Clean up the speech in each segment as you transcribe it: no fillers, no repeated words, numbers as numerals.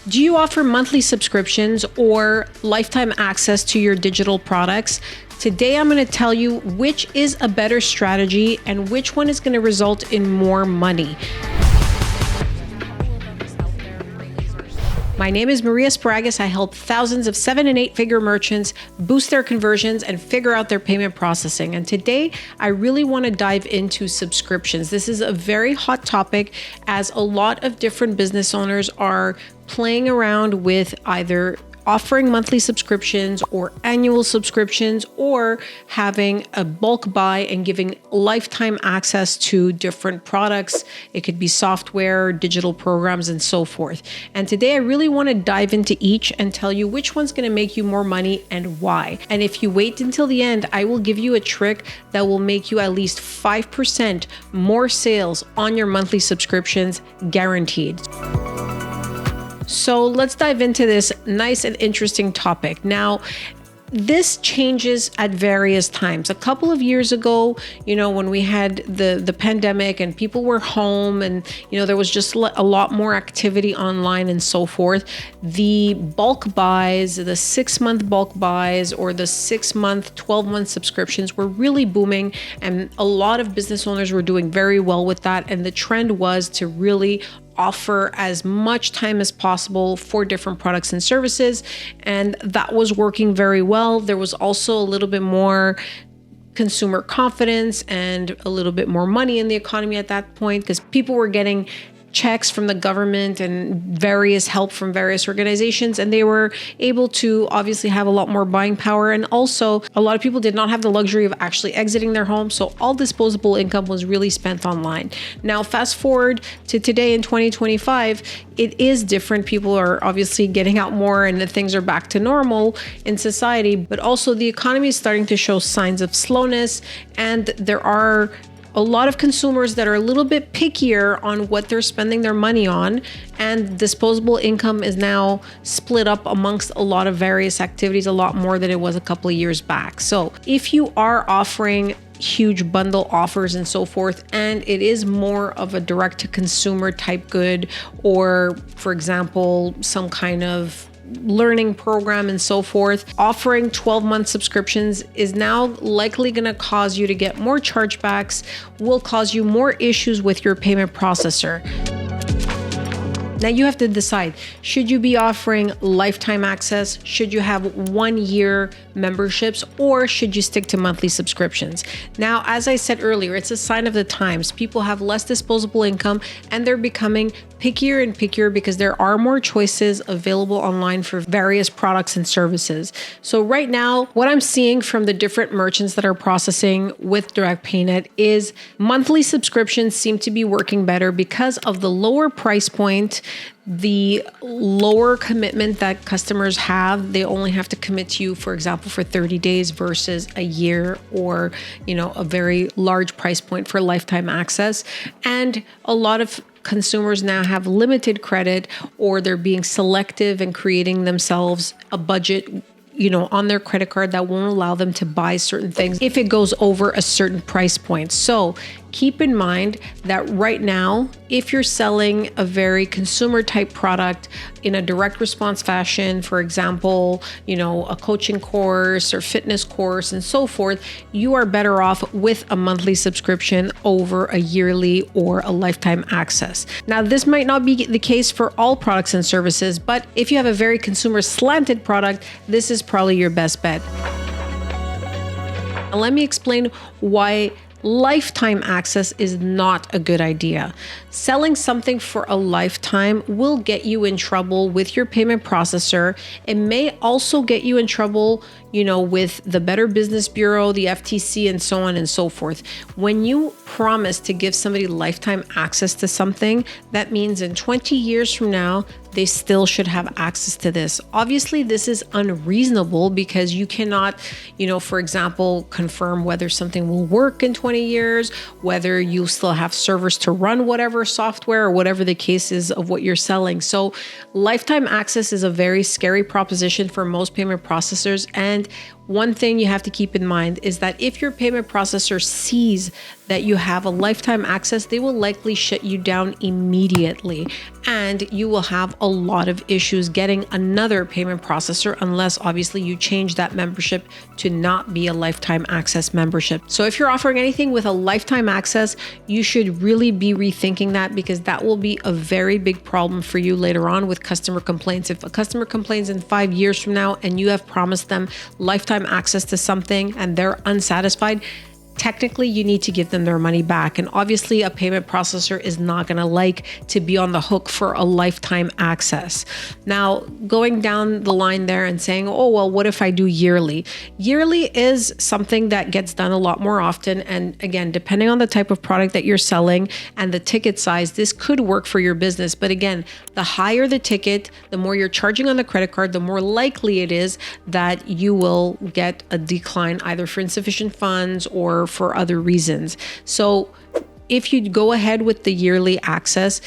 Do you offer monthly subscriptions or lifetime access to your digital products? Today, I'm going to tell you which is a better strategy and which one is going to result in more money. My name is Maria Spragas. I help thousands of 7- and 8-figure merchants boost their conversions and figure out their payment processing. And today, I really want to dive into subscriptions. This is a very hot topic as a lot of different business owners are playing around with either offering monthly subscriptions or annual subscriptions or having a bulk buy and giving lifetime access to different products. It could be software, digital programs, and so forth. And today I really want to dive into each and tell you which one's going to make you more money and why. And if you wait until the end, I will give you a trick that will make you at least 5% more sales on your monthly subscriptions, guaranteed. So let's dive into this nice and interesting topic. Now, this changes at various times. A couple of years ago, when we had the pandemic and people were home and, there was just a lot more activity online and so forth, the bulk buys, the 6-month bulk buys or the 6-month, 12-month subscriptions were really booming. And a lot of business owners were doing very well with that. And the trend was to really offer as much time as possible for different products and services. And that was working very well. There was also a little bit more consumer confidence and a little bit more money in the economy at that point because people were getting checks from the government and various help from various organizations, and they were able to obviously have a lot more buying power. And also, a lot of people did not have the luxury of actually exiting their home, so all disposable income was really spent online. Now, fast forward to today in 2025, it is different. People are obviously getting out more and things are back to normal in society, but also the economy is starting to show signs of slowness, and there are a lot of consumers that are a little bit pickier on what they're spending their money on, and disposable income is now split up amongst a lot of various activities, a lot more than it was a couple of years back. So if you are offering huge bundle offers and so forth, and it is more of a direct to consumer type good, or for example, some kind of learning program and so forth, offering 12-month subscriptions is now likely going to cause you to get more chargebacks, will cause you more issues with your payment processor. Now you have to decide, should you be offering lifetime access? Should you have 1-year memberships, or should you stick to monthly subscriptions? Now, as I said earlier, it's a sign of the times. People have less disposable income and they're becoming pickier and pickier because there are more choices available online for various products and services. So right now, what I'm seeing from the different merchants that are processing with Direct PayNet is monthly subscriptions seem to be working better because of the lower price point, the lower commitment that customers have. They only have to commit to you, for example, for 30 days versus a year, or, a very large price point for lifetime access. And a lot of consumers now have limited credit, or they're being selective and creating themselves a budget on their credit card that won't allow them to buy certain things if it goes over a certain price point. So keep in mind that right now, if you're selling a very consumer type product in a direct response fashion, for example, a coaching course or fitness course and so forth, you are better off with a monthly subscription over a yearly or a lifetime access. Now, this might not be the case for all products and services, but if you have a very consumer slanted product, this is probably your best bet. Now, let me explain why lifetime access is not a good idea. Selling something for a lifetime will get you in trouble with your payment processor. It may also get you in trouble, with the Better Business Bureau, the FTC, and so on and so forth. When you promise to give somebody lifetime access to something, that means in 20 years from now, they still should have access to this. Obviously, this is unreasonable because you cannot, for example, confirm whether something will work in 20 years, whether you still have servers to run whatever software or whatever the case is of what you're selling. So lifetime access is a very scary proposition for most payment processors. And one thing you have to keep in mind is that if your payment processor sees that you have a lifetime access, they will likely shut you down immediately, and you will have a lot of issues getting another payment processor unless obviously you change that membership to not be a lifetime access membership. So if you're offering anything with a lifetime access, you should really be rethinking that, because that will be a very big problem for you later on with customer complaints. If a customer complains in 5 years from now and you have promised them lifetime access to something and they're unsatisfied, technically you need to give them their money back. And obviously a payment processor is not going to like to be on the hook for a lifetime access. Now, going down the line there and saying, oh, well, what if I do yearly? Yearly is something that gets done a lot more often. And again, depending on the type of product that you're selling and the ticket size, this could work for your business. But again, the higher the ticket, the more you're charging on the credit card, the more likely it is that you will get a decline either for insufficient funds or for other reasons. So if you go ahead with the yearly access,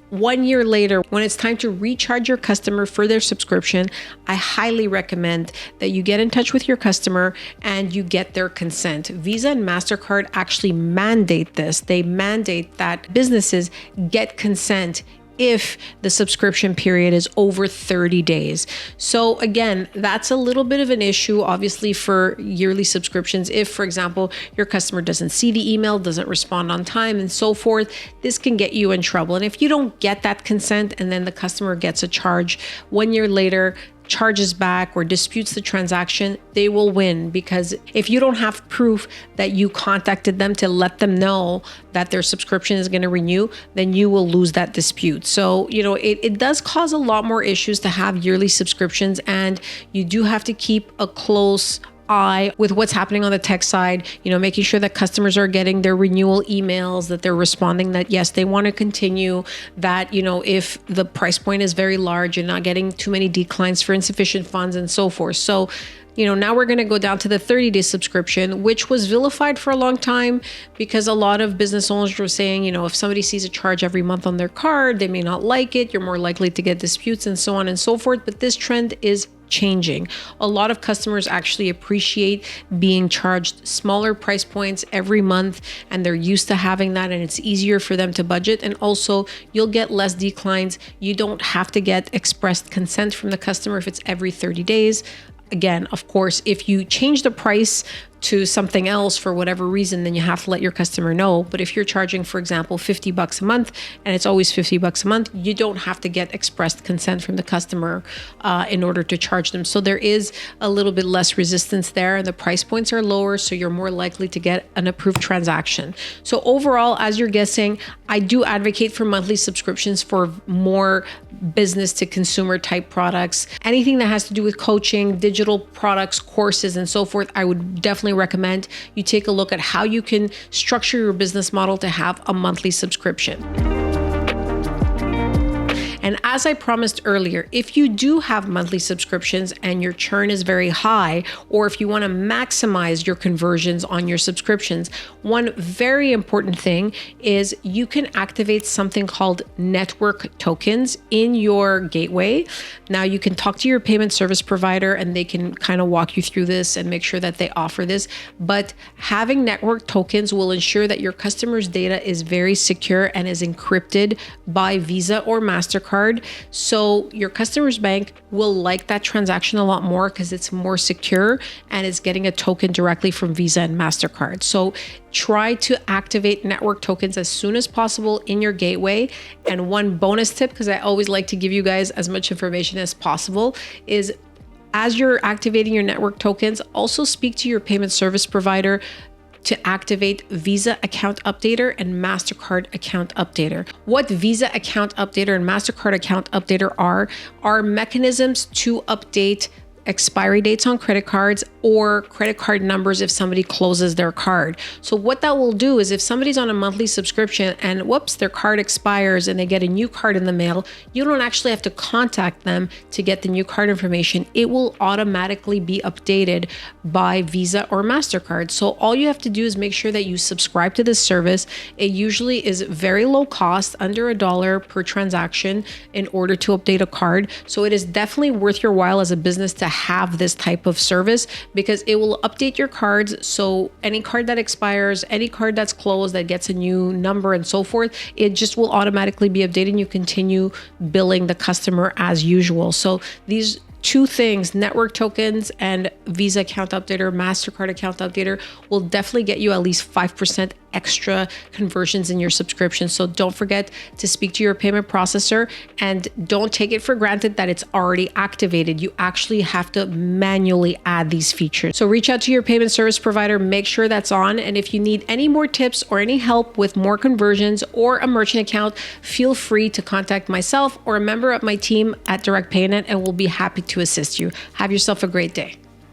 1 year later, when it's time to recharge your customer for their subscription, I highly recommend that you get in touch with your customer and you get their consent. Visa and MasterCard actually mandate this. They mandate that businesses get consent if the subscription period is over 30 days. So again, that's a little bit of an issue, obviously, for yearly subscriptions. If, for example, your customer doesn't see the email, doesn't respond on time, and so forth, this can get you in trouble. And if you don't get that consent and then the customer gets a charge 1 year later, charges back or disputes the transaction, they will win, because if you don't have proof that you contacted them to let them know that their subscription is going to renew, then you will lose that dispute. So, it does cause a lot more issues to have yearly subscriptions, and you do have to keep a close eye with what's happening on the tech side, making sure that customers are getting their renewal emails, that they're responding that yes, they want to continue, that, if the price point is very large, you're not getting too many declines for insufficient funds and so forth. So, now we're going to go down to the 30-day subscription, which was vilified for a long time because a lot of business owners were saying, if somebody sees a charge every month on their card, they may not like it. You're more likely to get disputes and so on and so forth. But this trend is changing. A lot of customers actually appreciate being charged smaller price points every month, and they're used to having that, and it's easier for them to budget. And also, you'll get less declines. You don't have to get expressed consent from the customer if it's every 30 days. Again, of course, if you change the price to something else for whatever reason, then you have to let your customer know. But if you're charging, for example, $50 a month, and it's always $50 a month, you don't have to get expressed consent from the customer in order to charge them. So there is a little bit less resistance there, and the price points are lower, so you're more likely to get an approved transaction. So overall, as you're guessing, I do advocate for monthly subscriptions for more business to consumer type products. Anything that has to do with coaching, digital products, courses, and so forth, I would definitely recommend you take a look at how you can structure your business model to have a monthly subscription. And as I promised earlier, if you do have monthly subscriptions and your churn is very high, or if you want to maximize your conversions on your subscriptions, one very important thing is you can activate something called network tokens in your gateway. Now, you can talk to your payment service provider and they can kind of walk you through this and make sure that they offer this. But having network tokens will ensure that your customers' data is very secure and is encrypted by Visa or MasterCard. So your customer's bank will like that transaction a lot more because it's more secure and it's getting a token directly from Visa and MasterCard. So try to activate network tokens as soon as possible in your gateway. And one bonus tip, because I always like to give you guys as much information as possible, is as you're activating your network tokens, also speak to your payment service provider to activate Visa Account Updater and MasterCard Account Updater. What Visa Account Updater and MasterCard Account Updater are mechanisms to update expiry dates on credit cards or credit card numbers if somebody closes their card. So what that will do is if somebody's on a monthly subscription and whoops, their card expires and they get a new card in the mail, you don't actually have to contact them to get the new card information. It will automatically be updated by Visa or MasterCard. So all you have to do is make sure that you subscribe to this service. It usually is very low cost, under $1 per transaction in order to update a card. So it is definitely worth your while as a business to have this type of service, because it will update your cards. So any card that expires, any card that's closed that gets a new number and so forth, it just will automatically be updated and you continue billing the customer as usual. So these two things, network tokens and Visa account updater, MasterCard account updater, will definitely get you at least 5% extra conversions in your subscription. So don't forget to speak to your payment processor, and don't take it for granted that it's already activated. You actually have to manually add these features. So reach out to your payment service provider, make sure that's on. And if you need any more tips or any help with more conversions or a merchant account, feel free to contact myself or a member of my team at Direct Paynet, and we'll be happy to assist you. Have yourself a great day.